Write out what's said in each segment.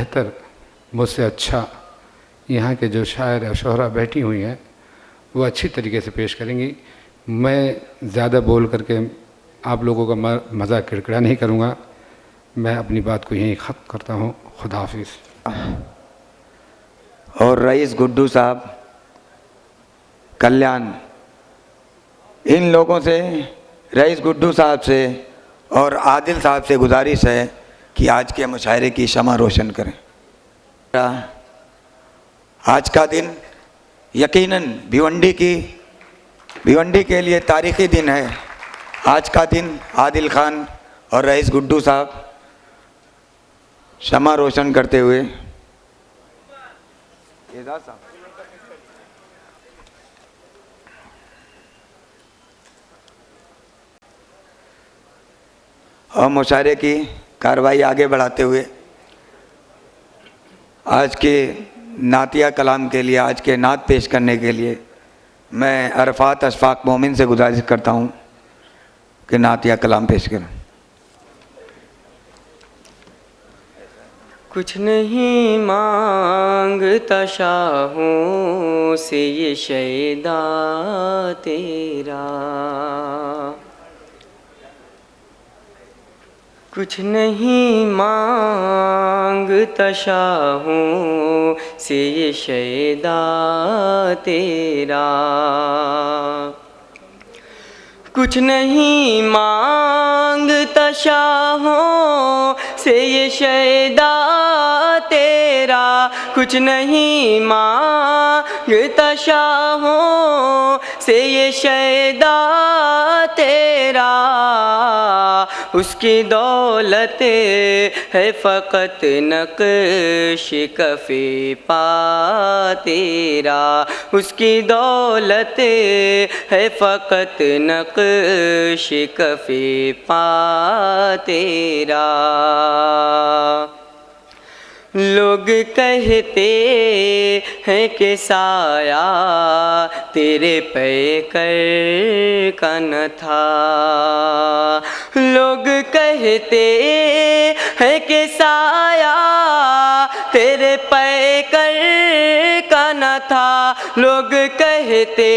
बेहतर, मुझसे अच्छा यहाँ के जो शायर और शोहरा बैठी हुई हैं वो अच्छी तरीके से पेश करेंगी। मैं ज़्यादा बोल करके आप लोगों का मज़ा किरकिरा नहीं करूँगा। मैं अपनी बात को यहीं ख़त्म करता हूँ। खुदा हाफिज़। और रईस गुड्डू साहब, कल्याण, इन लोगों से, रईस गुड्डू साहब से और आदिल साहब से गुजारिश है कि आज के मुशायरे की शमा रोशन करें। आज का दिन यकीनन भिवंडी के लिए तारीख़ी दिन है। आज का दिन आदिल खान और रईस गुड्डू साहब शमा रोशन करते हुए और मुशायरे की कार्रवाई आगे बढ़ाते हुए आज के नातिया कलाम के लिए, आज के नात पेश करने के लिए मैं अरफात अशफाक मोमिन से गुजारिश करता हूँ कि नातिया कलाम पेश करें। कुछ नहीं मांगता शाहों से ये शैदा तेरा, कुछ नहीं मांगता शाहों से ये शैदा तेरा, कुछ नहीं मांगता शाहों से ये शैदा तेरा, कुछ नहीं मांगता शाहों से ये शैदा तेरा, उसकी दौलत है फ़क़त नक्श कफ़े पा तेरा, उसकी दौलत है फ़क़त नक्श कफ़े पा तेरा। लोग कहते हैं कि साया तेरे पैकर का न था, लोग कहते हैं कि साया तेरे पैकर का न था, लोग कहते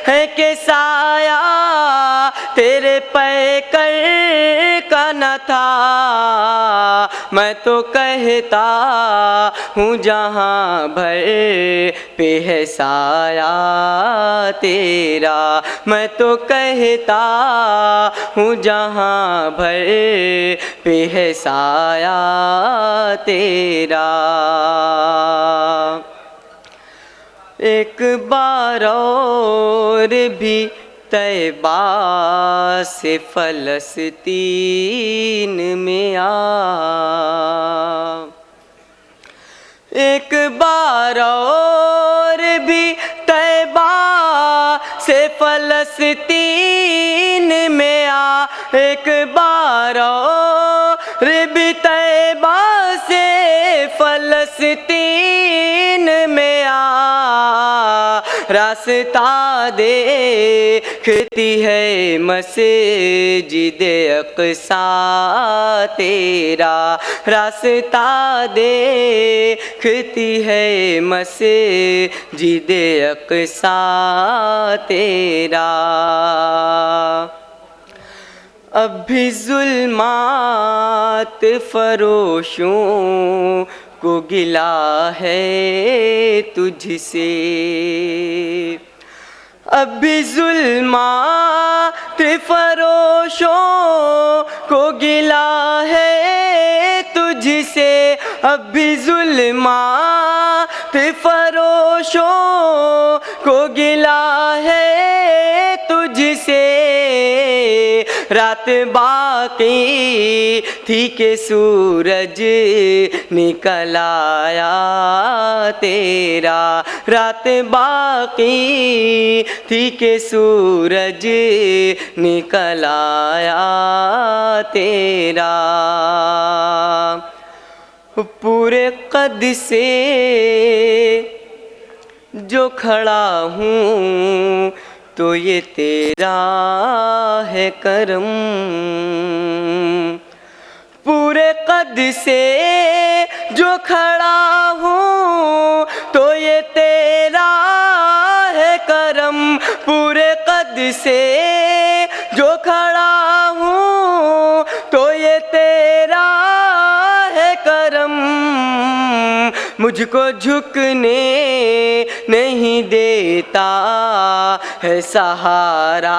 हैं कि साया तेरे पैकर का न था, मैं तो कहता हूँ जहाँ भर पे है साया तेरा, मैं तो कहता हूँ जहाँ भर पे है साया तेरा। एक बार और भी तैबा से फ़लस्तीन में आ, एक बार और भी तैबा से फ़लस्तीन में आ, एक बार और भी तैबा से फ़लस्तीन में आ, रास्ता देखती है मस्जिद अक़सा तेरा, रास्ता देखती है मस्जिद अक़सा तेरा। अब भी ज़ुल्मात फ़रोशों को गिला है तुझसे, अब भी ज़ुल्मात फ़रोशों को गिला है तुझसे, अब भी ज़ुल्मात फ़रोशों को गिला है तुझसे, रात बाकी थी कि सूरज निकल आया तेरा, रात बाकी थी कि सूरज निकल आया तेरा। पूरे कद से जो खड़ा हूँ तो ये तेरा है करम, पूरे कद से जो जो खड़ा हूँ तो ये तेरा है करम, पूरे कद से जो खड़ा हूँ तो ये तेरा है करम, मुझको झुकने नहीं देता है सहारा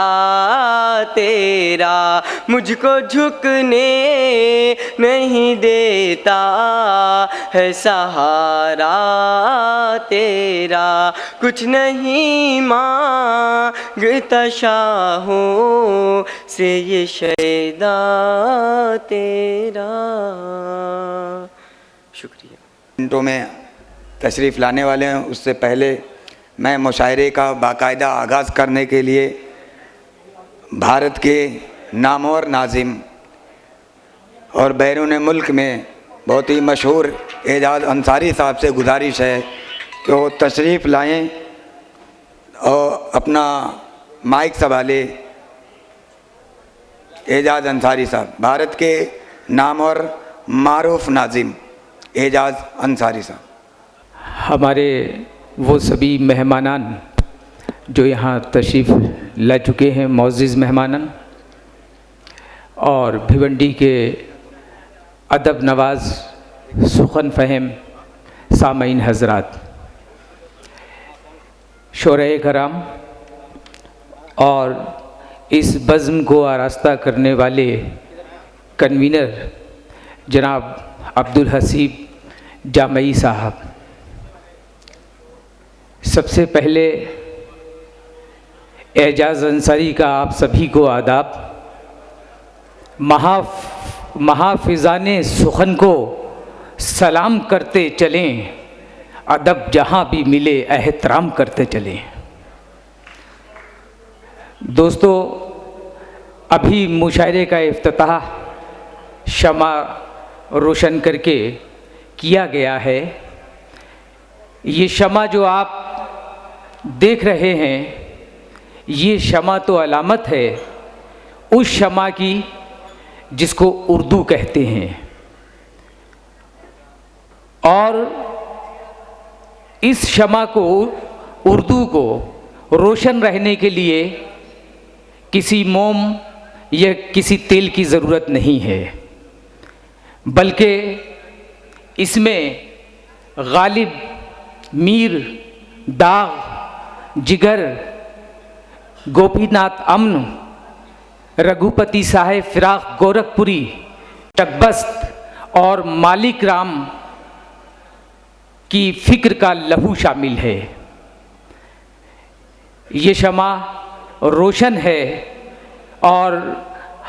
तेरा, मुझको झुकने नहीं देता है सहारा तेरा, कुछ नहीं मांगता शाहों से ये शैदा तेरा। शुक्रिया। मिनटों में तशरीफ़ लाने वाले हैं, उससे पहले मैं मुशायरे का बाकायदा आगाज़ करने के लिए भारत के नामवर नाज़िम और बैरून मुल्क में बहुत ही मशहूर एजाज़ अंसारी साहब से गुजारिश है कि वो तशरीफ़ लाएं और अपना माइक संभाले। एजाज़ अंसारी साहब, भारत के नामवर मारूफ नाज़िम एजाज़ अंसारी साहब। हमारे वो सभी मेहमानान जो यहाँ तशरीफ़ ला चुके हैं, मोअज़्ज़िज़ मेहमानान, और भिवंडी के अदब नवाज़ सुखन फ़हम सामईन हज़रात, शोराए कराम, और इस बज़्म को आरास्ता करने वाले कन्वीनर जनाब अब्दुल हसीब जामई साहब, सबसे पहले एजाज़ अंसारी का आप सभी को आदाब। महाफिज़ाने सुखन को सलाम करते चलें, अदब जहाँ भी मिले एहतराम करते चलें। दोस्तों, अभी मुशायरे का इफ्तिताह शमा रोशन करके किया गया है। ये शमा जो आप देख रहे हैं, ये शमा तो अलामत है उस शमा की जिसको उर्दू कहते हैं, और इस शमा को, उर्दू को रोशन रहने के लिए किसी मोम या किसी तेल की ज़रूरत नहीं है, बल्कि इसमें गालिब, मीर, दाग, जिगर, गोपीनाथ अमन, रघुपति साहेब फिराक गोरखपुरी, टकबस्त और मालिक राम की फ़िक्र का लहू शामिल है। ये शमा रोशन है और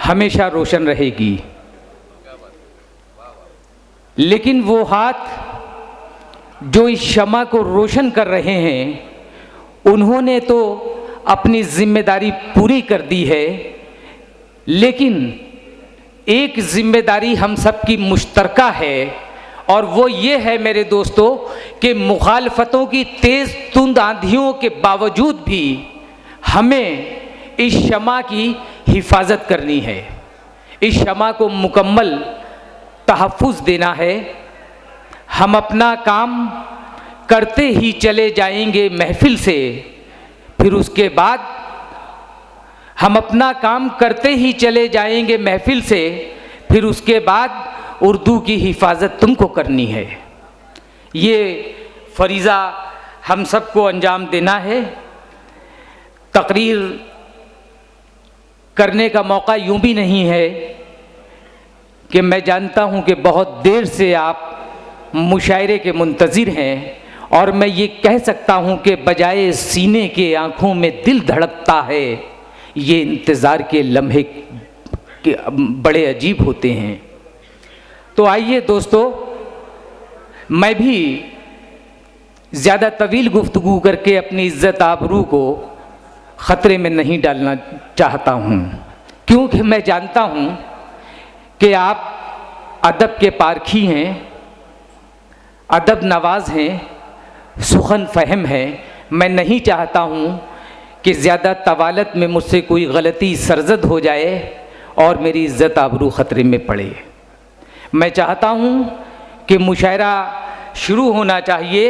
हमेशा रोशन रहेगी। लेकिन वो हाथ जो इस शमा को रोशन कर रहे हैं, उन्होंने तो अपनी जिम्मेदारी पूरी कर दी है, लेकिन एक जिम्मेदारी हम सब की मुश्तरका है, और वो ये है मेरे दोस्तों कि मुखालफतों की तेज़ तुंद आंधियों के बावजूद भी हमें इस शमा की हिफाजत करनी है, इस शमा को मुकम्मल तहफ़्फ़ुज़ देना है। हम अपना काम करते ही चले जाएंगे महफिल से, फिर उसके बाद हम अपना काम करते ही चले जाएंगे महफिल से, फिर उसके बाद उर्दू की हिफाजत तुमको करनी है। ये फरीज़ा हम सबको अंजाम देना है। तकरीर करने का मौका यूं भी नहीं है कि मैं जानता हूं कि बहुत देर से आप मुशायरे के मुंतज़िर हैं, और मैं ये कह सकता हूं कि बजाय सीने के आँखों में दिल धड़कता है। ये इंतज़ार के लम्हे के बड़े अजीब होते हैं। तो आइए दोस्तों, मैं भी ज़्यादा तवील गुफ्तगू करके अपनी इज़्ज़त आबरू को ख़तरे में नहीं डालना चाहता हूँ, क्योंकि मैं जानता हूँ कि आप अदब के पारखी हैं, अदब नवाज़ हैं, सुखन फ़हम हैं। मैं नहीं चाहता हूँ कि ज़्यादा तवालत में मुझसे कोई गलती सरज़द हो जाए और मेरी इज़्ज़त आबरू ख़तरे में पड़े। मैं चाहता हूँ कि मुशायरा शुरू होना चाहिए,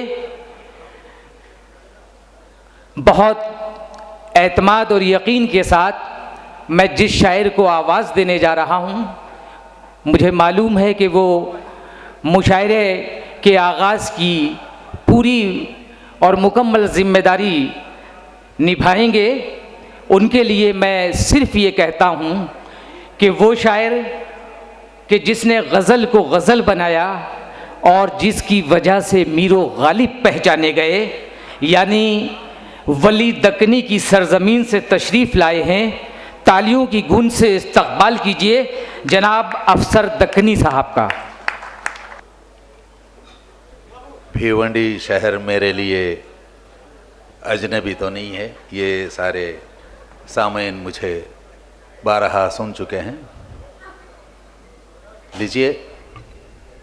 बहुत एतमाद और यकीन के साथ मैं जिस शायर को आवाज़ देने जा रहा हूँ, मुझे मालूम है कि वो मुशायरे के आगाज़ की पूरी और मुकम्मल ज़िम्मेदारी निभाएंगे। उनके लिए मैं सिर्फ़ ये कहता हूँ कि वो शायर कि जिसने गज़ल को गज़ल बनाया और जिसकी वजह से मीरो गालिब पहचाने गए, यानी वली दक्कनी की सरज़मीन से तशरीफ़ लाए हैं। तालियों की गूंज से इस्तकबाल कीजिए जनाब अफसर दक्कनी साहब का। भिवंडी शहर मेरे लिए अजनबी तो नहीं है, ये सारे सामईन मुझे बारहा सुन चुके हैं। लीजिए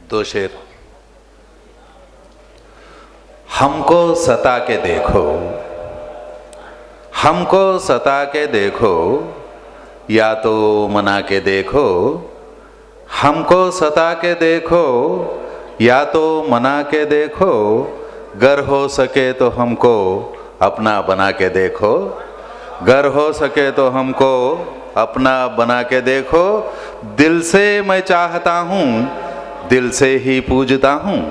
2 शेर। हमको सता के देखो, हमको सता के देखो, या तो मना के देखो। हमको सता के देखो, या तो मना के देखो। गर हो सके तो हमको अपना बना के देखो। गर हो सके तो हमको अपना बना के देखो। दिल से मैं चाहता हूँ, दिल से ही पूजता हूँ।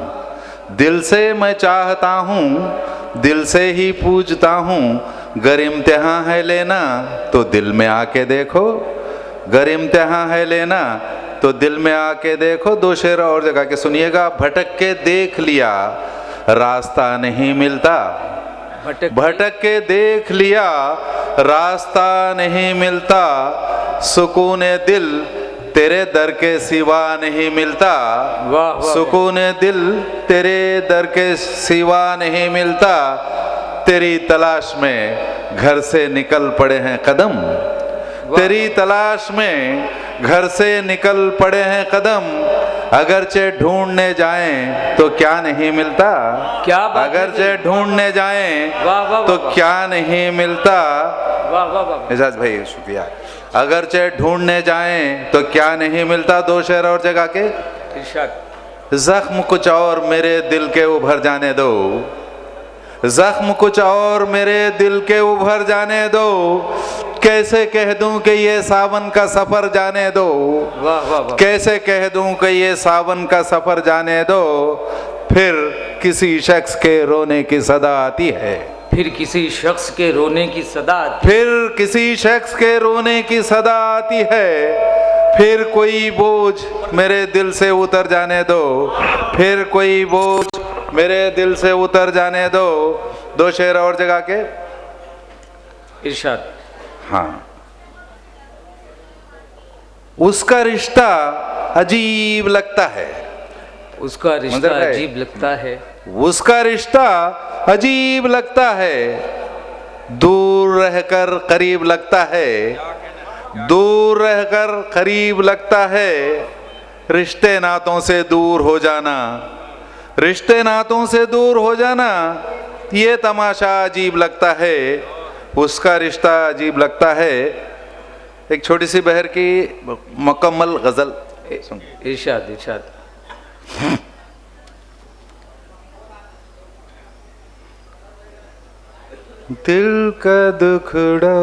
दिल से मैं चाहता हूँ, दिल से ही पूजता हूँ। गर इम्तिहान है लेना तो दिल में आके देखो। गर इम्तिहान है लेना तो दिल में आके देखो। 2 शेर और जगह के सुनिएगा। भटक के देख लिया रास्ता नहीं मिलता। भटक के देख लिया रास्ता नहीं मिलता। सुकून दिल तेरे दर के सिवा नहीं मिलता। सुकून दिल तेरे दर के सिवा नहीं मिलता। तेरी तलाश में घर से निकल पड़े हैं कदम। तेरी तलाश में घर से निकल पड़े हैं कदम। अगरचे ढूंढने जाएं तो क्या नहीं मिलता। क्या बात है। अगरचे ढूंढने जाएं तो क्या नहीं मिलता। एजाज भाई शुक्रिया। अगरचे ढूंढने जाएं तो क्या नहीं मिलता। 2 शेर और जगह के। जख्म कुछ और मेरे दिल के उभर जाने दो। जख्म कुछ और मेरे दिल के उभर जाने दो। कैसे कह दूं कि ये सावन का सफर जाने दो। कैसे कह दूं कि ये सावन का सफर जाने दो। फिर किसी शख्स के रोने की सदा आती है। फिर किसी शख्स के रोने की सदा आती। फिर किसी शख्स के रोने की सदा आती है। फिर कोई बोझ मेरे दिल से उतर जाने दो। फिर कोई बोझ मेरे दिल से उतर जाने दो। 2 शेर और जगह के। इरशाद। हाँ। उसका रिश्ता अजीब लगता है। उसका रिश्ता अजीब लगता है। उसका रिश्ता अजीब लगता है। दूर रहकर करीब लगता है। दूर रहकर करीब लगता है। रिश्ते नातों से दूर हो जाना, रिश्ते नातों से दूर हो जाना, ये तमाशा अजीब लगता है। उसका रिश्ता अजीब लगता है। एक छोटी सी बहर की मुकम्मल गजल सुन। इरशाद इरशाद। दिल का दुखड़ा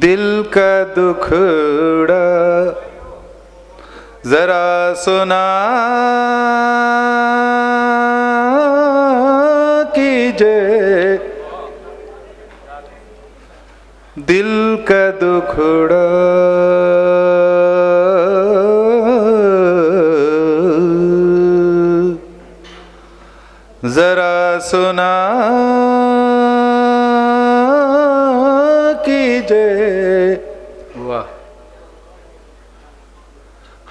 दिल का दुखड़ा जरा सुना कीजिए। दिल का दुखड़ा जरा सुना कीजिए। वाह।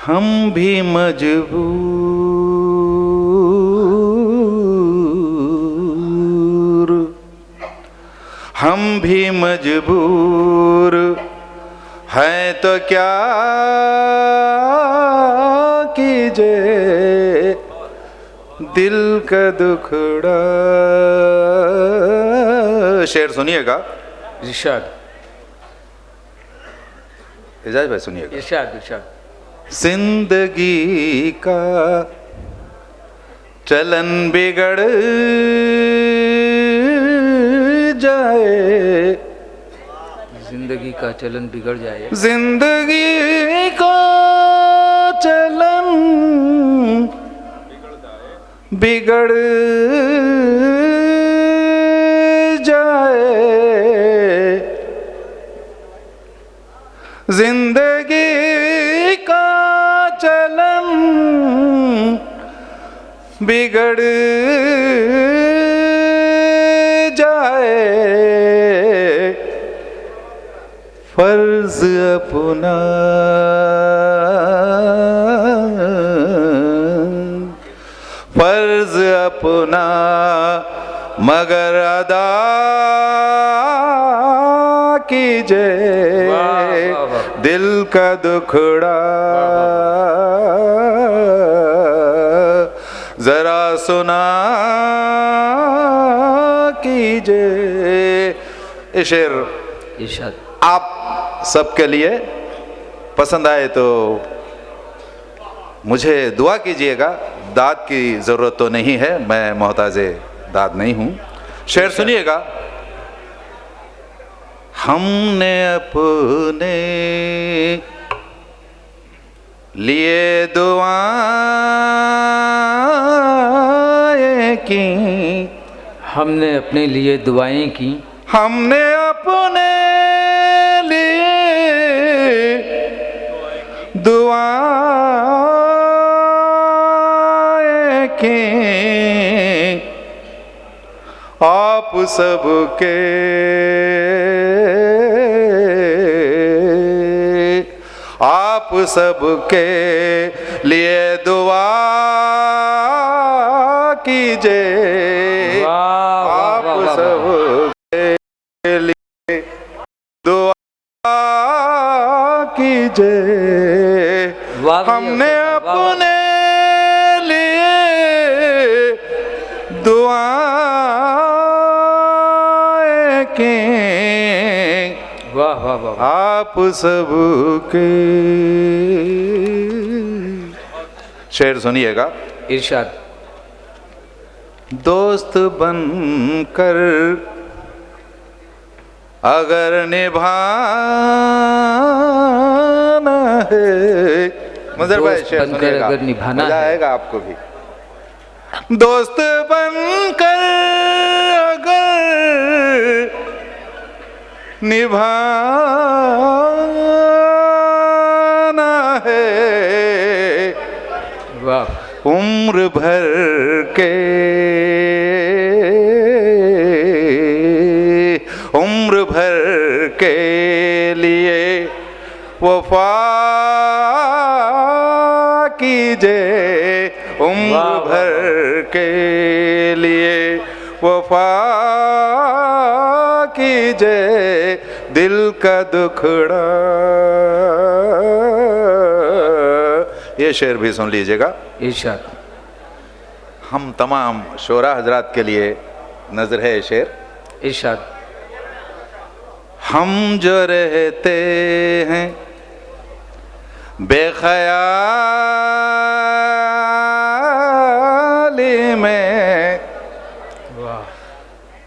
हम भी मजबूर, हम भी मजबूर हैं तो क्या कीजिए। दिल का दुखड़ा। शेर सुनिएगा। इरशाद। एजाज भाई सुनिएगा। इरशाद इरशाद। जिंदगी का चलन बिगड़ जाए, जिंदगी का चलन बिगड़ जाए, जिंदगी का चलन बिगड़ जाए, जिंदगी का चलन बिगड़ जाए, फर्ज अपना फर्ज अपना मगर अदा कीजिए, दिल का दुखड़ा जरा सुना कीजिए। ये शेर इरशाद। आप सबके लिए पसंद आए तो मुझे दुआ कीजिएगा। दाद की ज़रूरत तो नहीं है, मैं मोहताजे दाद नहीं हूँ। शेर सुनिएगा। हमने अपने लिए दुआएं की, हमने अपने लिए दुआएं की, हमने अपने लिए दुआएं की, आप सबके आप सबके लिए दुआ कीजिए, आप सबके लिए दुआ कीजिए। हमने अपने लिए दुआएं की, वाह वाह वाह, आप सबके। शेर सुनिएगा। इरशाद। दोस्त बनकर अगर निभाना है, मजर भाई शेर सुनिएगा, अगर निभाना मजा है, आएगा आपको भी। दोस्त बनकर अगर निभाना है, वाह, उम्र भर के लिए वफा कीजिए, उम्र भर के लिए वफा कीजिए, दिल का दुखड़ा। ये शेर भी सुन लीजिएगा। इरशाद। हम तमाम शोरा हजरात के लिए नजर है ये शेर। इरशाद। हम जो रहते हैं बेख्याली में,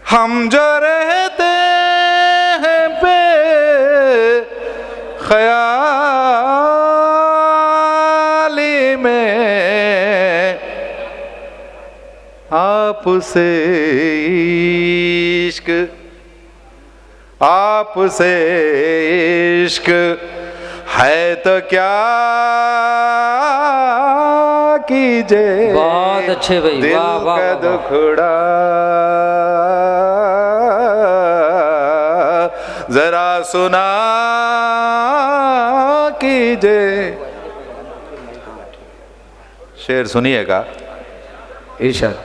हम जो रहते हैं बेख्याली में, आपसे इश्क आपसे इश्क है तो क्या कीजिए, बहुत अच्छे भाई, दिल वाह वाह का वाह, दुखड़ा जरा सुना कीजिए। शेर सुनिएगा। इरशाद।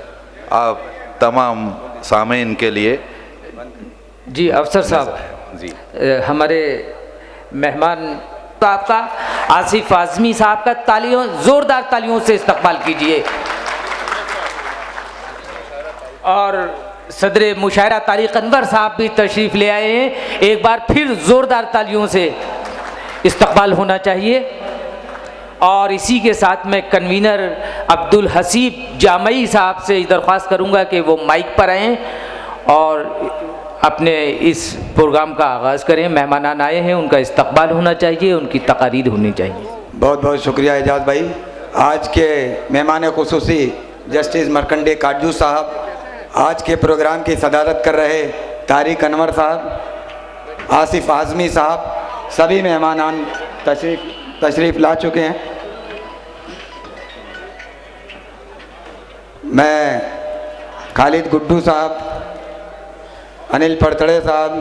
आप तमाम सामीन के लिए। जी अफसर साहब जी, हमारे मेहमान साहब का, आसिफ आज़मी साहब का तालियों, जोरदार तालियों से इस्तकबाल कीजिए। और सदर मुशायरा तारिक अनवर साहब भी तशरीफ़ ले आए हैं, एक बार फिर जोरदार तालियों से इस्तकबाल होना चाहिए। और इसी के साथ मैं कन्वीनर अब्दुल हसीब जामई साहब से दरख्वास्त करूंगा कि वो माइक पर आएँ और अपने इस प्रोग्राम का आगाज़ करें। मेहमान आए हैं, उनका इस्तकबाल होना चाहिए, उनकी तकारीर होनी चाहिए। बहुत बहुत शुक्रिया एजाज भाई। आज के मेहमान खुसूसी जस्टिस मरकंडे काटजू साहब, आज के प्रोग्राम की सदारत कर रहे तारिक अनवर साहब, आसिफ आज़मी साहब, सभी मेहमान तशरीफ़ ला चुके हैं। मैं खालिद गुड्डू साहब, अनिल पड़तड़े साहब,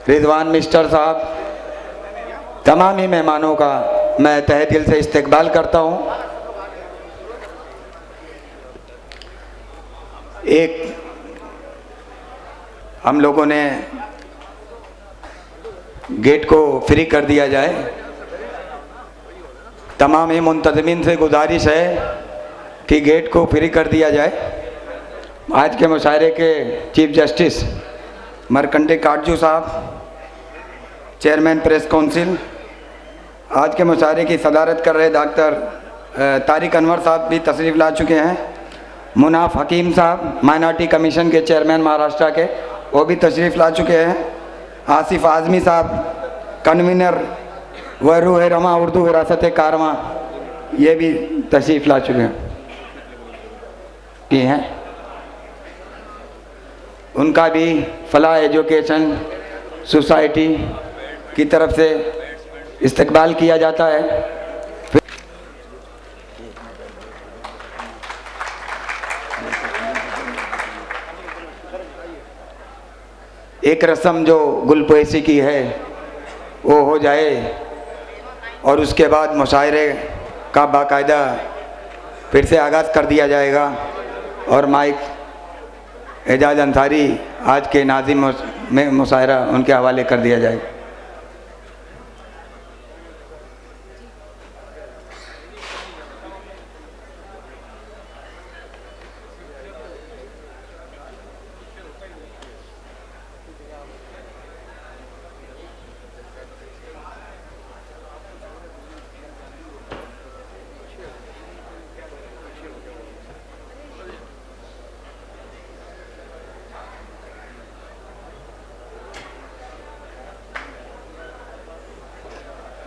रिजवान मिस्टर साहब, तमाम ही मेहमानों का मैं तहे दिल से इस्तकबाल करता हूँ। एक हम लोगों ने गेट को फ्री कर दिया जाए। तमाम ही मुंतज़मीन से गुजारिश है कि गेट को फ्री कर दिया जाए। आज के मुशायरे के चीफ जस्टिस मरकंडे काटजू साहब, चेयरमैन प्रेस काउंसिल, आज के मुशायरे की सदारत कर रहे डॉक्टर तारिक अनवर साहब भी तशरीफ़ ला चुके हैं। मुनाफ हकीम साहब, माइनॉरिटी कमीशन के चेयरमैन महाराष्ट्र के, वो भी तशरीफ़ ला चुके हैं। आसिफ आज़मी साहब, कन्वीनर व रूह रमा उर्दू विरासत कारवां, ये भी तशरीफ़ ला चुके हैं। उनका भी फलाह एजुकेशन सोसाइटी की तरफ से इस्तकबाल किया जाता है। एक रस्म जो गुलपोशी की है वो हो जाए और उसके बाद मुशायरे का बाकायदा फिर से आगाज़ कर दिया जाएगा और माइक एजाज अंसारी आज के नाज़िम में मुशायरा उनके हवाले कर दिया जाएगा।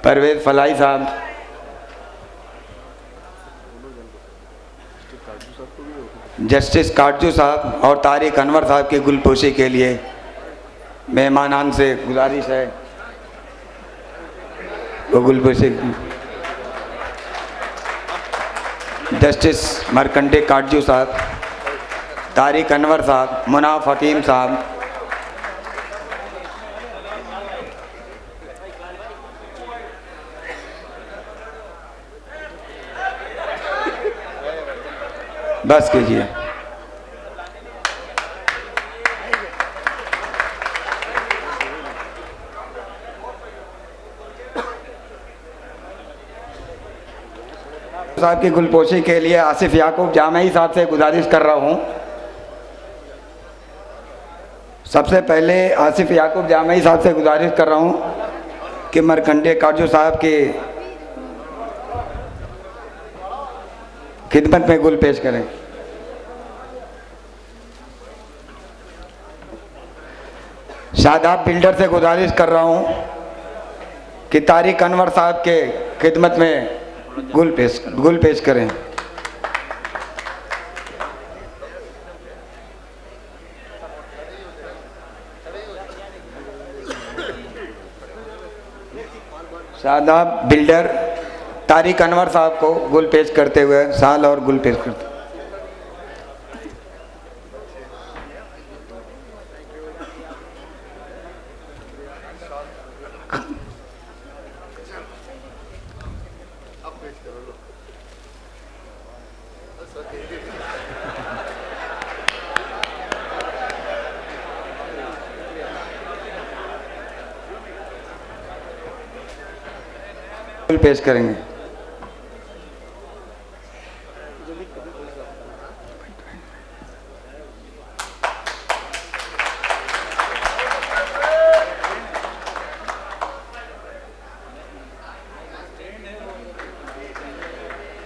परवेज़ फलाई साहब, जस्टिस काटजू साहब और तारिक अनवर साहब की गुलपोशी के लिए मेहमानान से गुजारिश है वो गुलपोशी। जस्टिस मरकंडे काटजू साहब, तारिक अनवर साहब, मुनाफ हकीम साहब, बस कीजिए। साहब की गुलपोशी के लिए आसिफ याकूब जामई साहब से गुजारिश कर रहा हूं। सबसे पहले आसिफ याकूब जामई साहब से गुजारिश कर रहा हूं कि मरकंडे काटजू साहब की खिदमत में गुल पेश करें। शादाब बिल्डर से गुजारिश कर रहा हूं कि तारिक अनवर साहब के खिदमत में गुल पेश करें। शादाब बिल्डर तारिक अनवर साहब को गुल पेश करते हुए साल और गुल पेश करते। गुल पेश करेंगे।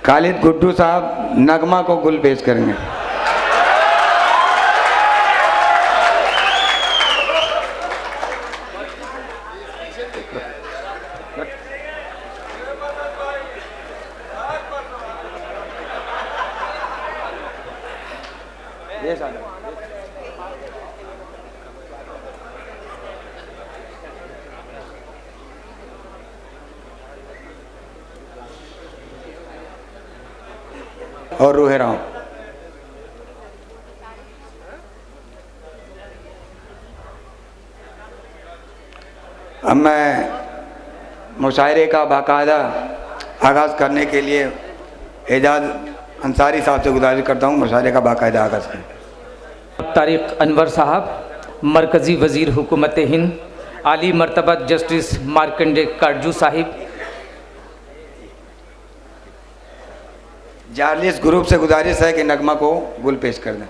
खालिद गुड्डू साहब नगमा को गुल पेश करेंगे। और रूहे राम। अब मैं मुशायरे का बाकायदा आगाज़ करने के लिए एजाज अंसारी साहब से गुजारिश करता हूँ, मुशायरे का बाकायदा आगाज़ करें। तारिक अनवर साहब, मरकज़ी वज़ीर हुकूमत हिंद, आली मर्तबा जस्टिस मार्कंडे काटजू साहिब। जारलिस ग्रुप से गुजारिश है कि नगमा को गुल पेश कर दें।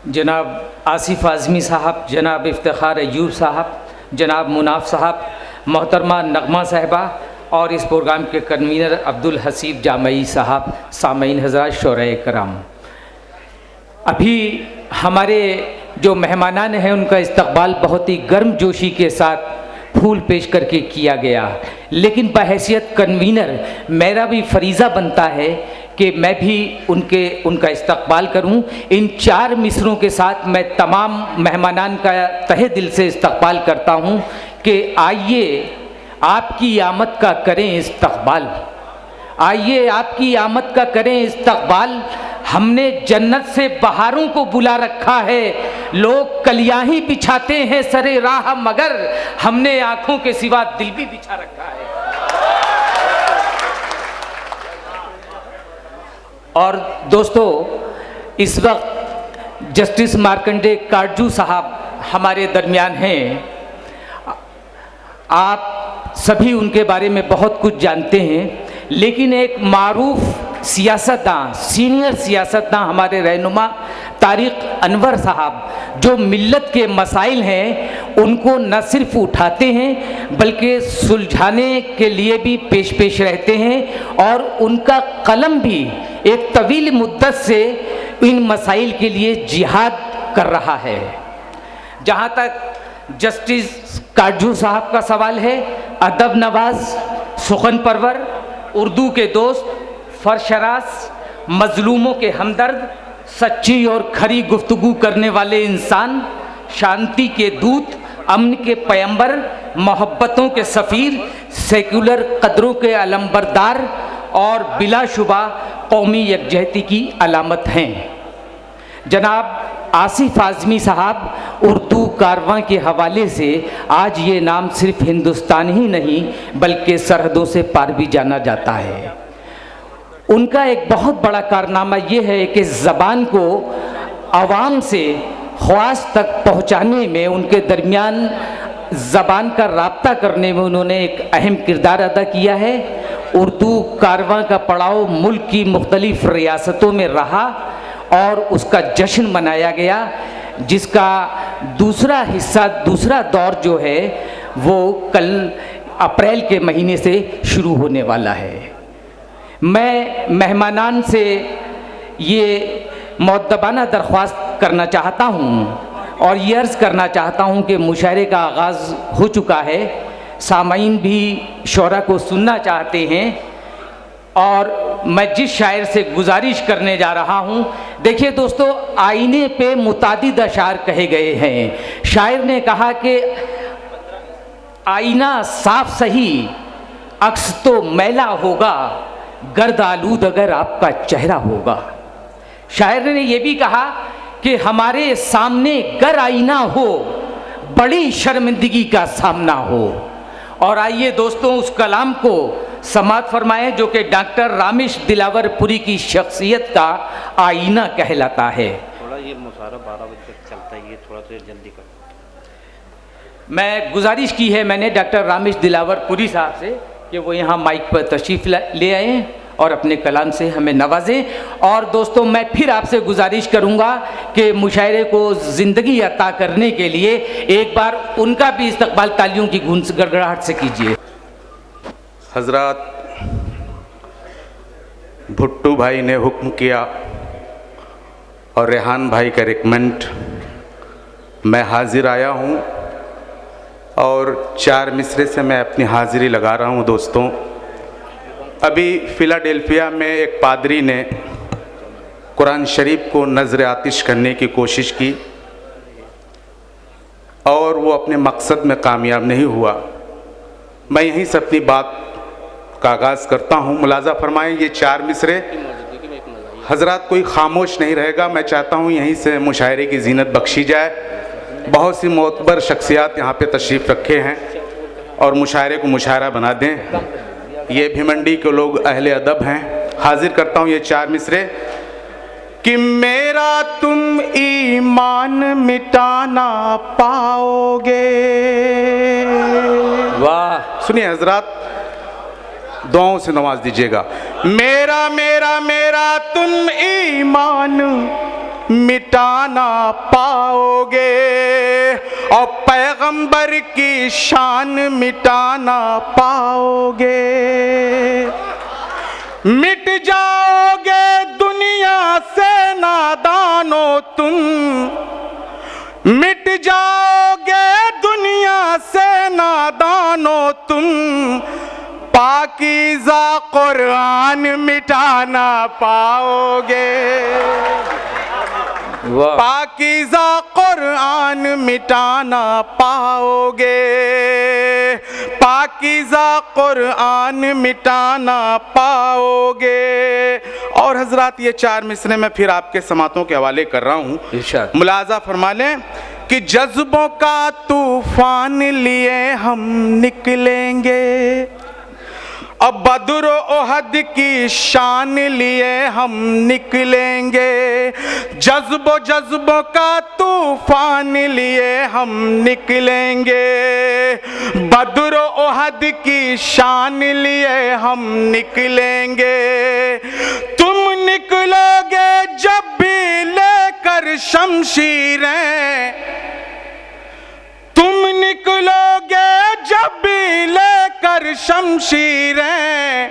जनाब आसिफ आज़मी साहब, जनाब इफ्तिखार अयूब साहब, जनाब मुनाफ साहब, मोहतरमा नगमा साहिबा और इस प्रोग्राम के कन्वीनर अब्दुल हसीब जामई साहब, सामईन हज़रात, शोराए कराम। अभी हमारे जो मेहमानान हैं उनका इस्तकबाल बहुत ही गर्मजोशी के साथ फूल पेश करके किया गया, लेकिन बहैसियत कन्वीनर मेरा भी फरीज़ा बनता है कि मैं भी उनका इस्तकबाल करूं। इन 4 मिसरों के साथ मैं तमाम मेहमानान का तहे दिल से इस्तकबाल करता हूं कि आइए आपकी आमद का करें इस्तकबाल, आइए आपकी आमद का करें इस्तकबाल। हमने जन्नत से बहारों को बुला रखा है, लोग कलियां ही बिछाते हैं सरे राह, मगर हमने आंखों के सिवा दिल भी बिछा रखा है। और दोस्तों, इस वक्त जस्टिस मार्कंडे काटजू साहब हमारे दरमियान हैं। आप सभी उनके बारे में बहुत कुछ जानते हैं, लेकिन एक मारूफ सियासतदान, सीनियर सियासतदान हमारे रहनुमा तारिक अनवर साहब जो मिल्लत के मसाइल हैं उनको न सिर्फ उठाते हैं बल्कि सुलझाने के लिए भी पेश रहते हैं, और उनका कलम भी एक तवील मुद्दत से इन मसाइल के लिए जिहाद कर रहा है। जहाँ तक जस्टिस काटजू साहब का सवाल है, अदब नवाज, सुखन परवर, उर्दू के दोस्त, फरशरास, मजलूमों के हमदर्द, सच्ची और खरी गुफ्तगू करने वाले इंसान, शांति के दूत, अमन के पैगंबर, मोहब्बतों के सफ़ीर, सेकुलर कदरों के अलंबरदार और बिलाशुबा कौमी यकजहती की अलामत हैं। जनाब आसिफ आज़मी साहब उर्दू कारवां के हवाले से आज ये नाम सिर्फ हिंदुस्तान ही नहीं बल्कि सरहदों से पार भी जाना जाता है। उनका एक बहुत बड़ा कारनामा ये है कि ज़बान को आवाम से ख़वास तक पहुँचाने में, उनके दरमियान ज़बान का राब्ता करने में उन्होंने एक अहम किरदार अदा किया है। उर्दू कारवां का पड़ाव मुल्क की मुख्तलिफ रियासतों में रहा और उसका जश्न मनाया गया, जिसका दूसरा हिस्सा, दूसरा दौर जो है वो कल अप्रैल के महीने से शुरू होने वाला है। मैं मेहमानान से ये मुअद्दबाना दरख्वास्त करना चाहता हूँ और ये अर्ज़ करना चाहता हूँ कि मुशायरे का आगाज़ हो चुका है, सामाईन भी शोरा को सुनना चाहते हैं, और मैं जिस शायर से गुजारिश करने जा रहा हूँ, देखिए दोस्तों, आईने पे मुतादिद अशार कहे गए हैं। शायर ने कहा कि आईना साफ सही, अक्स तो मैला होगा, गर्द आलूद अगर आपका चेहरा होगा। शायर ने ये भी कहा कि हमारे सामने गर आईना हो, बड़ी शर्मिंदगी का सामना हो। और आइए दोस्तों, उस कलाम को समात फरमाएं जो कि डॉक्टर रामेश दिलावरपुरी की शख्सियत का आईना कहलाता है। थोड़ा ये मुशायरा 12 बजे तक चलता है, ये थोड़ा सा जल्दी करो। मैं गुजारिश की है मैंने डॉक्टर रामेश दिलावरपुरी साहब से कि वो यहाँ माइक पर तशरीफ़ ले आएँ और अपने कलाम से हमें नवाजें। और दोस्तों मैं फिर आपसे गुजारिश करूंगा कि मुशायरे को ज़िंदगी अता करने के लिए एक बार उनका भी इस्तकबाल तालियों की गूंज गड़गड़ाहट से कीजिए। हजरत, भुट्टू भाई ने हुक्म किया और रेहान भाई का रिकमेंड मैं हाजिर आया हूँ और 4 मिसरे से मैं अपनी हाजिरी लगा रहा हूँ। दोस्तों, अभी फिलाडेल्फिया में एक पादरी ने कुरान शरीफ को नज़र आतिश करने की कोशिश की और वो अपने मकसद में कामयाब नहीं हुआ। मैं यहीं से अपनी बात का आगाज़ करता हूँ। मुलाजा फरमाएं ये 4 मिसरे। हजरत कोई खामोश नहीं रहेगा। मैं चाहता हूँ यहीं से मुशायरे की जीनत बख्शी जाए। बहुत सी मोतबर शख्सियात यहाँ पे तशरीफ़ रखे हैं और मुशायरे को मुशायरा बना दें। ये भिमंडी के लोग अहले अदब हैं। हाजिर करता हूँ ये 4 मिसरे कि मेरा तुम ईमान मिटाना पाओगे। वाह, सुनिए हजरत, दुआओं से नवाज दीजिएगा। मेरा मेरा मेरा तुम ईमान मिटाना पाओगे और पैगंबर की शान मिटाना पाओगे। मिट जाओगे दुनिया से नादानो तुम, मिट जाओगे दुनिया से नादानो तुम, पाकीज़ा कुरान मिटाना पाओगे। पाकीज़ा कुरान मिटाना पाओगे। पाकीज़ा कुरान मिटाना पाओगे। और हजरत ये 4 मिसरे मैं फिर आपके समातों के हवाले कर रहा हूँ। इरशाद। मुलाजा फरमा लें कि जज्बों का तूफान लिए हम निकलेंगे, अब बदर ओहद की शान लिए हम निकलेंगे। जज्बों का तूफान लिए हम निकलेंगे, बदर ओहद की शान लिए हम निकलेंगे। तुम निकलोगे जब भी लेकर शमशीरें, तुम निकलोगे जब भी लेकर शमशीरें,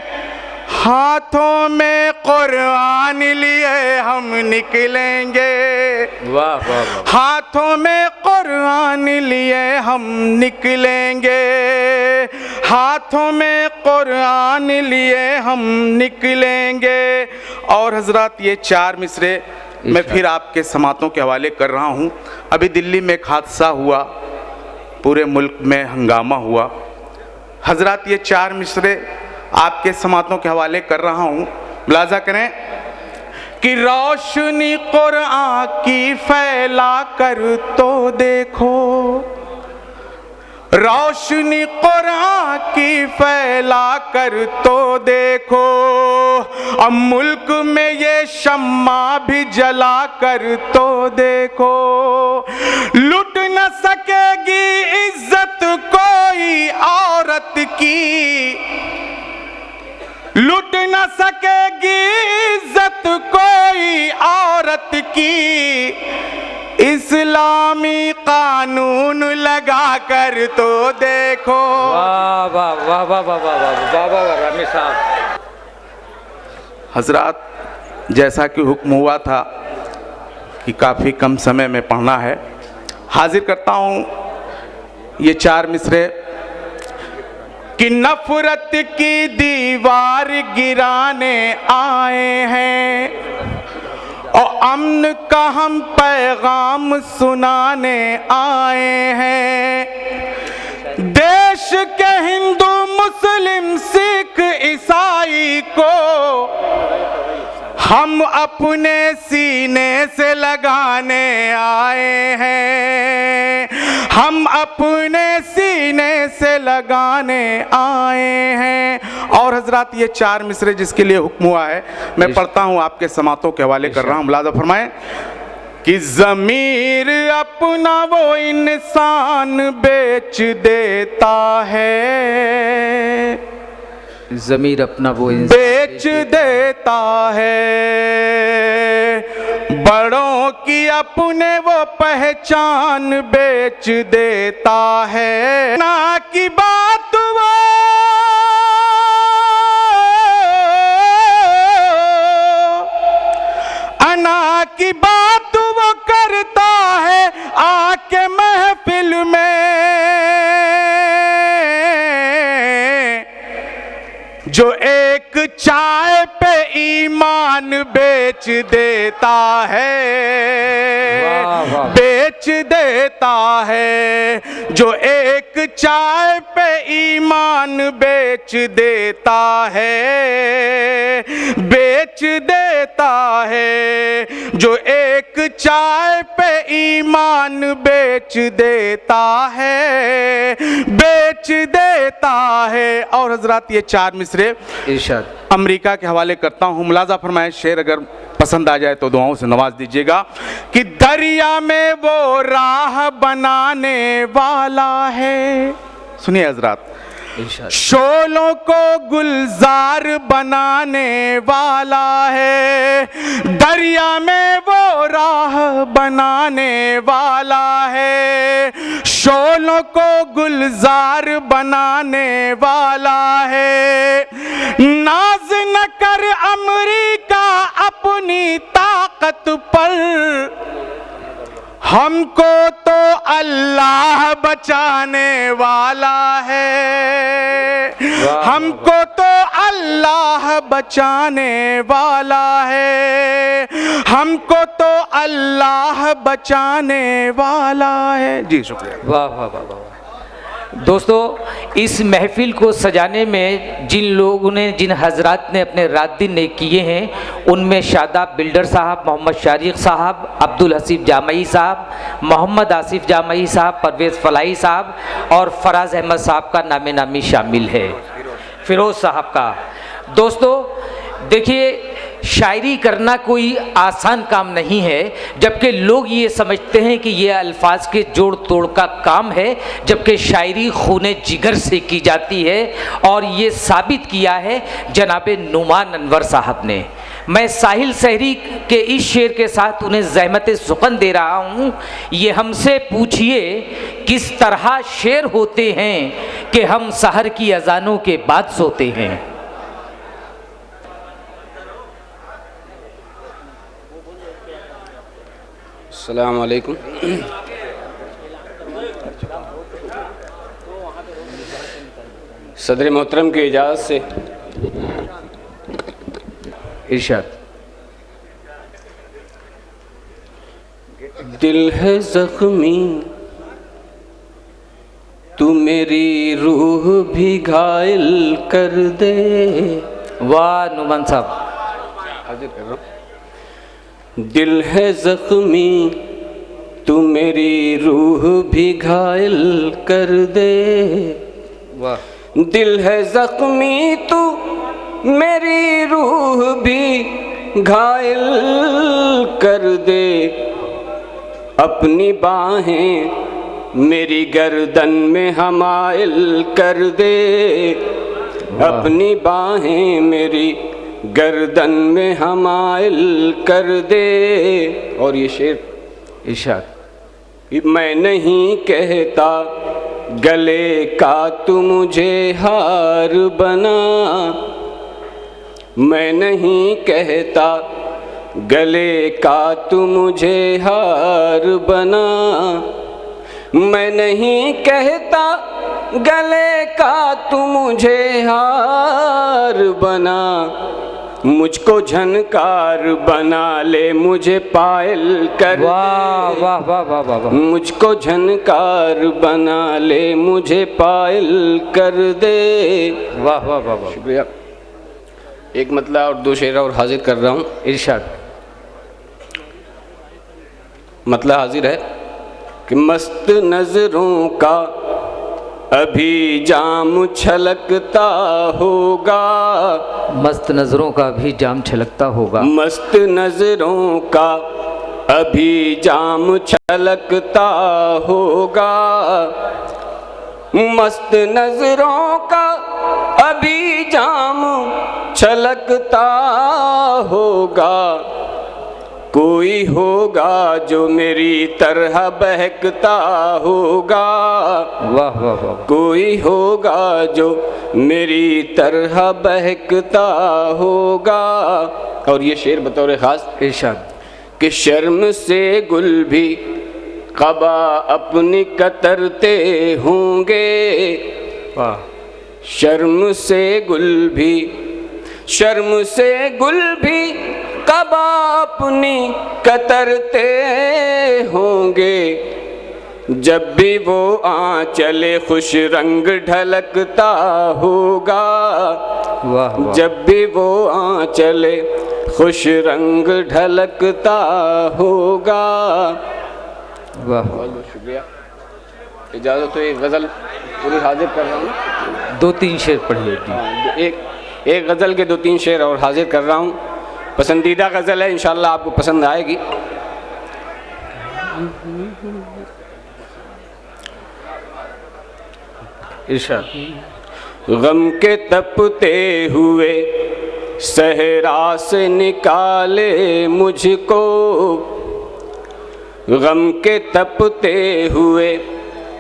हाथों में कुरान लिए हम निकलेंगे। वाह वाह वाह। हाथों में कुरान लिए हम निकलेंगे। हाथों में कुरान लिए हम निकलेंगे। और हजरत ये 4 मिसरे मैं फिर आपके समातों के हवाले कर रहा हूँ। अभी दिल्ली में एक हादसा हुआ, पूरे मुल्क में हंगामा हुआ। हजरत ये 4 मिसरे आपके समातों के हवाले कर रहा हूँ। मुलाजा करें कि रोशनी कुरान की फैला कर तो देखो, रोशनी कुरान की फैला कर तो देखो, अब मुल्क में ये शम्मा भी जला कर तो देखो। लुट न सकेगी इज्जत कोई औरत की, लुट न सकेगी इज्जत कोई औरत की, इस्लामी कानून लगा कर तो देखो। वाह वाह वाह वाह वाह वाह वाह वाह वाह रमेश साहब। हजरत, जैसा कि हुक्म हुआ था कि काफ़ी कम समय में पढ़ना है, हाजिर करता हूँ ये 4 मिसरे कि नफरत की दीवार गिराने आए हैं और अमन का हम पैगाम सुनाने आए हैं। देश के हिंदू मुस्लिम सिख ईसाई को हम अपने सीने से लगाने आए हैं, हम अपने सीने से लगाने आए हैं। और हजरत ये 4 मिसरे जिसके लिए हुक्म हुआ है मैं पढ़ता हूँ, आपके समातों के हवाले कर रहा हूँ। मुलाजा फरमाएं कि ज़मीर अपना वो इंसान बेच देता है, ज़मीर अपना वो बेच देता है, बड़ों की अपने वो पहचान बेच देता है। ना की बात वो अना की बात वो करता है आके महफिल में, जो एक चाय पे ईमान बेच देता है, वाह, वाह। बेच देता है, जो एक चाय पे ईमान बेच देता है, बेच देता है, जो एक चाय पे ईमान बेच देता है, बेच देता है। और हजरात ये 4 मिसरे इरशाद। अमेरिका के हवाले करता हूँ, मुलाजा फरमाए, शेर अगर पसंद आ जाए तो दुआओं से नवाज दीजिएगा। कि दरिया में वो राह बनाने वाला है, सुनिए हजरात, शोलों को गुलजार बनाने वाला है, दरिया में वो राह बनाने वाला है, शोलों को गुलजार बनाने वाला है। नाज न कर अमेरिका अपनी ताकत पर, हमको तो अल्लाह बचाने वाला है, हमको तो अल्लाह बचाने वाला है, हमको तो अल्लाह बचाने वाला है। जी शुक्रिया। वाह वाह वाह वाह। दोस्तों, इस महफिल को सजाने में जिन लोगों ने, जिन हजरात ने अपने रात दिन ने किए हैं, उनमें शादाब बिल्डर साहब, मोहम्मद शारिक साहब, अब्दुल हसीब जामई साहब, मोहम्मद आसिफ जामई साहब, परवेज़ फलाही साहब और फराज अहमद साहब का नामे नामी शामिल है, फिरोज़ साहब का। दोस्तों देखिए, शायरी करना कोई आसान काम नहीं है, जबकि लोग ये समझते हैं कि ये अल्फाज के जोड़ तोड़ का काम है, जबकि शायरी खूने जिगर से की जाती है। और ये साबित किया है जनाबे नुमान अनवर साहब ने। मैं साहिल सहरी के इस शेर के साथ उन्हें ज़हमत सुखन दे रहा हूँ। ये हमसे पूछिए किस तरह शेर होते हैं कि हम सहर की अजानों के बाद सोते हैं। अस्सलाम वालेकुम। सदर मोहतरम की इजाज़त से इरशाद। दिल है ज़ख्मी तू मेरी रूह भी घायल कर दे। वाह नुमान साहब, हाजिर कर रहा हूँ। दिल है ज़ख्मी तू मेरी रूह भी घायल कर दे। वाह। दिल है ज़ख्मी तू मेरी रूह भी घायल कर दे। अपनी बाहें मेरी गर्दन में हमायल कर दे। अपनी बाहें मेरी गर्दन में हमायल कर दे। और ये शेर इरशाद। मैं नहीं कहता गले का तू मुझे हार बना। मैं नहीं कहता गले का तू मुझे हार बना। मैं नहीं कहता गले का तू मुझे हार बना। मुझको झनकार बना ले, मुझे पायल कर दे। वाह वाह वाह वाह वाह वाह। मुझको झनकार बना ले, मुझे पायल कर दे। वाह वाह वाह वाह। शुक्रिया। एक मतलब और दो शेर और हाजिर कर रहा हूँ। इरशाद। मतलब हाजिर है कि मस्त नजरों का अभी जाम छलकता होगा। मस्त नज़रों का भी जाम छलकता होगा। मस्त नजरों का अभी जाम छलकता होगा। मस्त नजरों का अभी जाम छलकता होगा, कोई होगा जो मेरी तरह बहकता होगा, वाह वाह वाह। कोई होगा जो मेरी तरह बहकता होगा। और ये शेर बतौर ख़ास इरशाद। कि शर्म से गुल भी क़बा अपनी कतरते होंगे, वाह। शर्म से गुल भी, शर्म से गुल भी क़बा अपनी कतरते होंगे, जब भी वो आंचले खुश रंग ढलकता होगा, वाह वाह। जब भी वो आंचले खुश रंग ढलकता होगा। वाह। बहुत बहुत शुक्रिया। इजाज़त तो एक गज़ल पूरी हाजिर कर रहा हूँ। 2-3 शेर पढ़िए। हाँ, एक गज़ल के 2-3 शेर और हाजिर कर रहा हूँ। पसंदीदा गज़ल है, इंशाल्लाह आपको पसंद आएगी। इरशाद। गम के तपते हुए सहरा से निकाले मुझको, गम के तपते हुए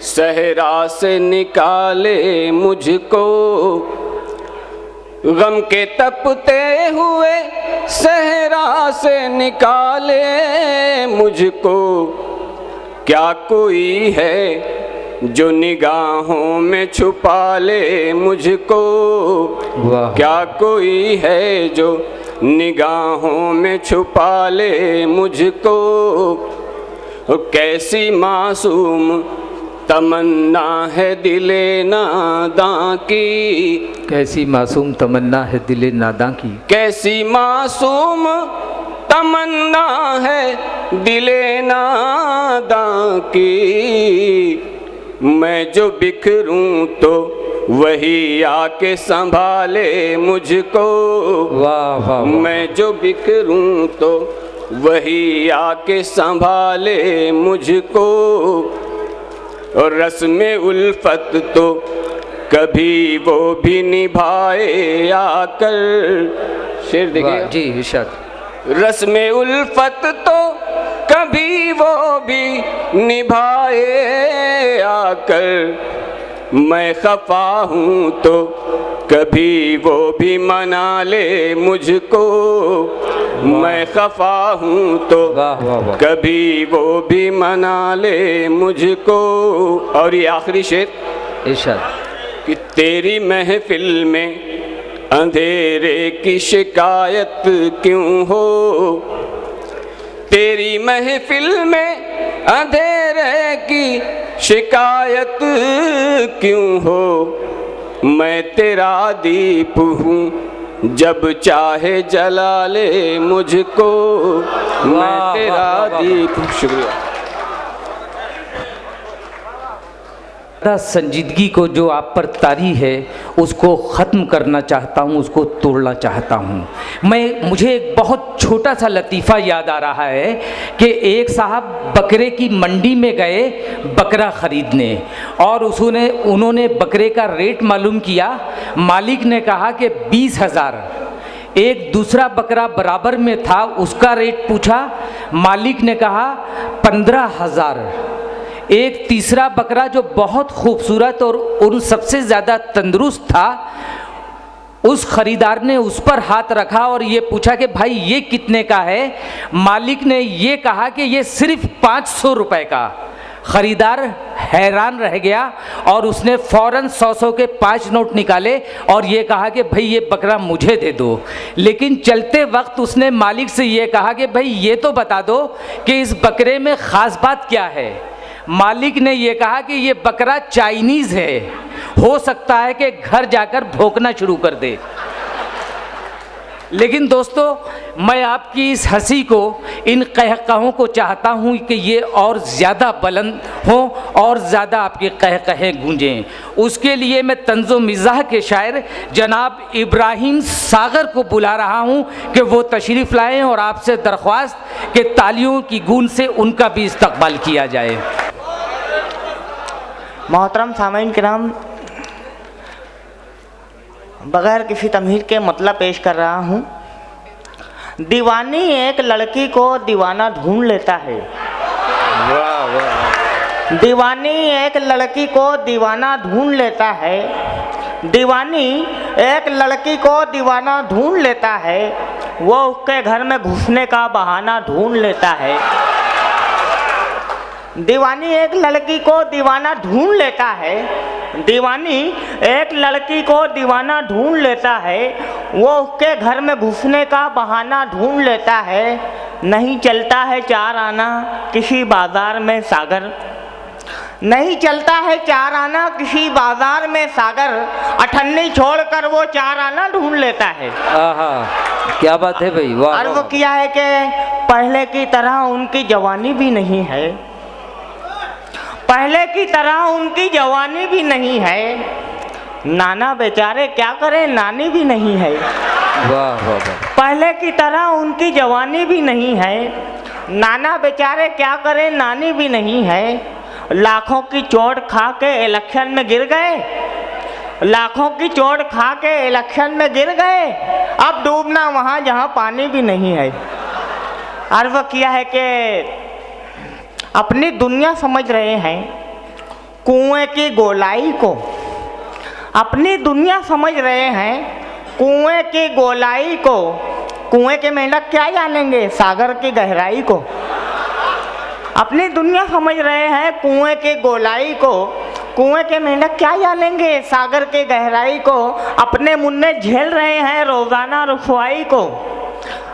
सहरा से निकाले मुझको, गम के तपते हुए सहरा से निकाले मुझको, क्या कोई है जो निगाहों में छुपा ले मुझको, वाह। क्या कोई है जो निगाहों में छुपा ले मुझको। और कैसी मासूम तमन्ना है दिले नादां की, कैसी मासूम तमन्ना है दिले नादां की, कैसी मासूम तमन्ना है दिले नादां की। मैं जो बिखरूं तो वही आके संभाले मुझको, वाह वाह। मैं जो बिखरूं तो वही आके संभाले मुझको। और रस्म उल्फत तो कभी वो भी निभाए आकर। शेर देखिए जी इरशाद। रस्म उल्फत तो कभी वो भी निभाए आकर, मैं खफा हूँ तो कभी वो भी मना ले मुझको, मैं खफा हूँ तो वाह वाह वाह। कभी वो भी मना ले मुझको। और ये आखिरी शेर इरशाद। कि तेरी महफिल में अंधेरे की शिकायत क्यों हो, तेरी महफिल में अंधेरे की शिकायत क्यों हो। मैं तेरा दीप हूँ जब चाहे जला ले मुझको, मैं तेरा दीप। शुक्रिया। संजीदगी को जो आप पर तारी है उसको ख़त्म करना चाहता हूँ, उसको तोड़ना चाहता हूँ। मुझे एक बहुत छोटा सा लतीफ़ा याद आ रहा है कि एक साहब बकरे की मंडी में गए बकरा ख़रीदने, और उन्होंने बकरे का रेट मालूम किया। मालिक ने कहा कि 20,000। एक दूसरा बकरा बराबर में था, उसका रेट पूछा, मालिक ने कहा 15,000। एक तीसरा बकरा जो बहुत खूबसूरत और उन सबसे ज़्यादा तंदुरुस्त था, उस खरीदार ने उस पर हाथ रखा और ये पूछा कि भाई ये कितने का है। मालिक ने ये कहा कि ये सिर्फ 500 रुपये का। खरीदार हैरान रह गया और उसने फ़ौरन 100 के 5 नोट निकाले और ये कहा कि भाई ये बकरा मुझे दे दो। लेकिन चलते वक्त उसने मालिक से ये कहा कि भाई ये तो बता दो कि इस बकरे में ख़ास बात क्या है। मालिक ने ये कहा कि ये बकरा चाइनीज़ है, हो सकता है कि घर जाकर भौंकना शुरू कर दे। लेकिन दोस्तों, मैं आपकी इस हंसी को, इन कहकहों को चाहता हूँ कि ये और ज़्यादा बुलंद हों और ज़्यादा आपके कहकहें गूंजें। उसके लिए मैं तंज़ो मिज़ाह के शायर जनाब इब्राहिम सागर को बुला रहा हूँ कि वो तशरीफ़ लाएँ और आपसे दरख्वास्त कि तालियों की गूंज से उनका भी इस्तकबाल किया जाए। मोहतरम सामीन किराम, बगैर किसी तमहीर के मतलब पेश कर रहा हूँ। दीवानी एक लड़की को दीवाना ढूंढ लेता है। वाह वाह। दीवानी एक लड़की को दीवाना ढूंढ लेता है। दीवानी एक लड़की को दीवाना ढूंढ लेता है। वो उसके घर में घुसने का बहाना ढूंढ लेता है। दीवानी एक लड़की को दीवाना ढूंढ लेता है। दीवानी एक लड़की को दीवाना ढूंढ लेता है। वो उसके घर में घुसने का बहाना ढूंढ लेता है। नहीं चलता है चार आना किसी बाजार में सागर। नहीं चलता है चार आना किसी बाजार में सागर। अठन्नी छोड़कर वो चार आना ढूंढ लेता है। आहा, क्या बात है भाई, वाह। और वो किया है कि पहले की तरह उनकी जवानी भी नहीं है। पहले की तरह उनकी जवानी भी नहीं है। नाना बेचारे क्या करें, नानी भी नहीं है। वाह वाह वाह। पहले की तरह उनकी जवानी भी नहीं है। नाना बेचारे क्या करें, नानी भी नहीं है। लाखों की चोट खा के इलेक्शन में गिर गए। लाखों की चोट खा के इलेक्शन में गिर गए। अब डूबना वहाँ जहाँ पानी भी नहीं है। और वो किया है कि अपनी दुनिया समझ रहे हैं कुएं की गोलाई को। अपनी दुनिया समझ रहे हैं कुएं की गोलाई को। कुएं के मेंढक क्या जानेंगे सागर की गहराई को। अपनी दुनिया समझ रहे हैं कुएं की गोलाई को। कुएं के मेंढक क्या जानेंगे सागर की गहराई को। अपने मुन्ने झेल रहे हैं रोजाना रुसवाई को।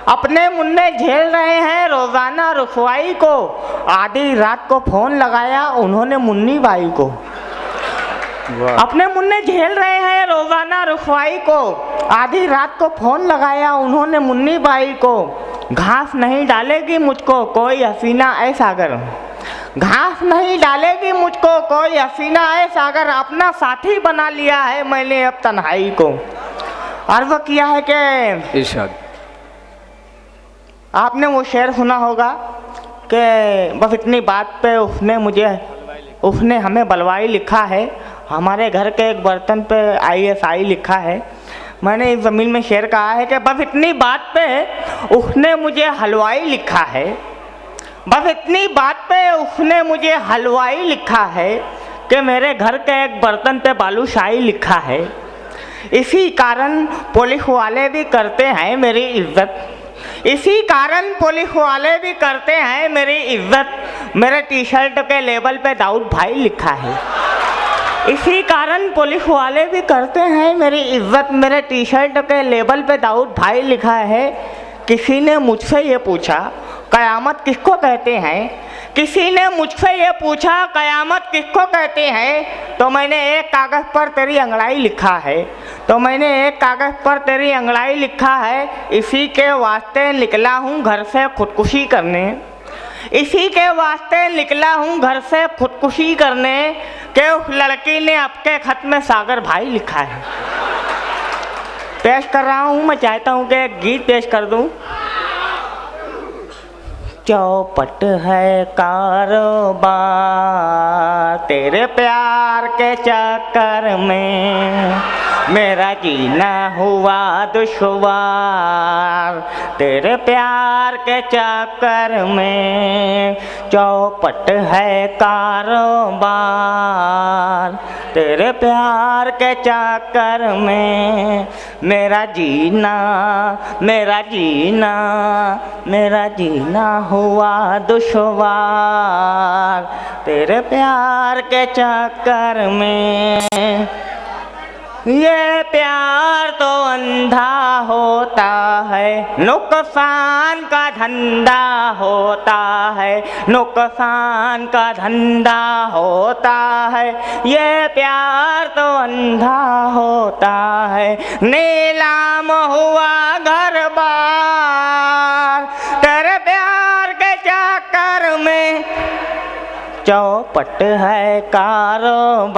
अपने मुन्ने झेल रहे हैं रोजाना रुसवाई को। आधी रात को फोन लगाया उन्होंने मुन्नी बाई को। अपने मुन्ने झेल रहे हैं रोजाना रुसवाई को। आधी रात को फोन लगाया उन्होंने मुन्नी बाई को। घास नहीं डालेगी मुझको कोई हसीना ऐ सागर। घास नहीं डालेगी मुझको कोई हसीना ऐ सागर। अपना साथी बना लिया है मैंने अब तन्हाई को। और वो किया है कि इरशाद। आपने वो शेर सुना होगा कि बस इतनी बात पे उसने हमें बलवाई लिखा है। हमारे घर के एक बर्तन पे ISI लिखा है। मैंने इस ज़मीन में शेर कहा है कि बस इतनी बात पे उसने मुझे हलवाई लिखा है। बस इतनी बात पे उसने मुझे हलवाई लिखा है कि मेरे घर के एक बर्तन पे बालूशाही लिखा है। इसी कारण पुलिस वाले भी करते हैं मेरी इज्जत। इसी कारण पुलिस वाले भी करते हैं मेरी इज्जत। मेरे टी-शर्ट के लेबल पे दाऊद भाई लिखा है। इसी कारण पुलिस वाले भी करते हैं मेरी इज्जत। मेरे टी-शर्ट के लेबल पे दाऊद भाई लिखा है। किसी ने मुझसे ये पूछा कयामत किसको कहते हैं। किसी ने मुझसे ये पूछा कयामत किसको कहते हैं। तो मैंने एक कागज़ पर तेरी अंगड़ाई लिखा है। तो मैंने एक कागज़ पर तेरी अंगड़ाई लिखा है। इसी के वास्ते निकला हूँ घर से खुदकुशी करने। इसी के वास्ते निकला हूँ घर से खुदकुशी करने कि उस लड़की ने आपके खत में सागर भाई लिखा है। पेश कर रहा हूँ, मैं चाहता हूँ कि एक गीत पेश कर दूँ। चौपट है कारोबार तेरे प्यार के चक्कर में। मेरा जीना हुआ दुश्वार तेरे प्यार के चक्कर में। चौपट है कारोबार तेरे प्यार के चक्कर में। मेरा जीना मेरा जीना मेरा जीना हुआ दुश्वार तेरे प्यार के चक्कर में। ये प्यार तो अंधा होता है नुकसान का धंधा होता है। नुकसान का धंधा होता है। ये प्यार तो अंधा होता है। नीलाम हुआ घर बार तेरे प्यार के चक्कर में। चौपट है कारोबार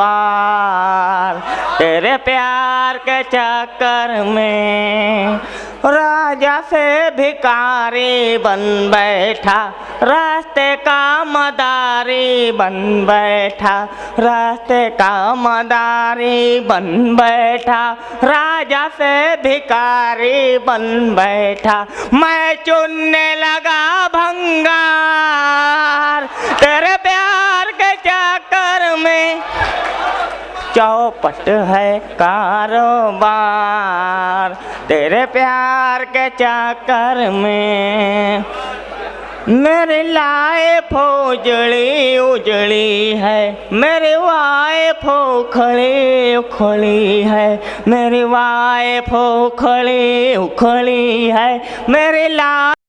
तेरे प्यार के चक्कर में। राजा से भिखारी बन बैठा, रास्ते का मदारी बन बैठा, रास्ते का मदारी बन बैठा, राजा से भिखारी बन बैठा। मैं चुनने लगा भंगार तेरे प्यार के चक्कर में, चौपट है कारोबार तेरे प्यार के चक्कर में। मेरी लाइफ उजड़ी उजड़ी है, मेरी वाइफ उखड़ी उखड़ी है, मेरी वाइफ उखड़ी उखड़ी है, मेरी लाइफ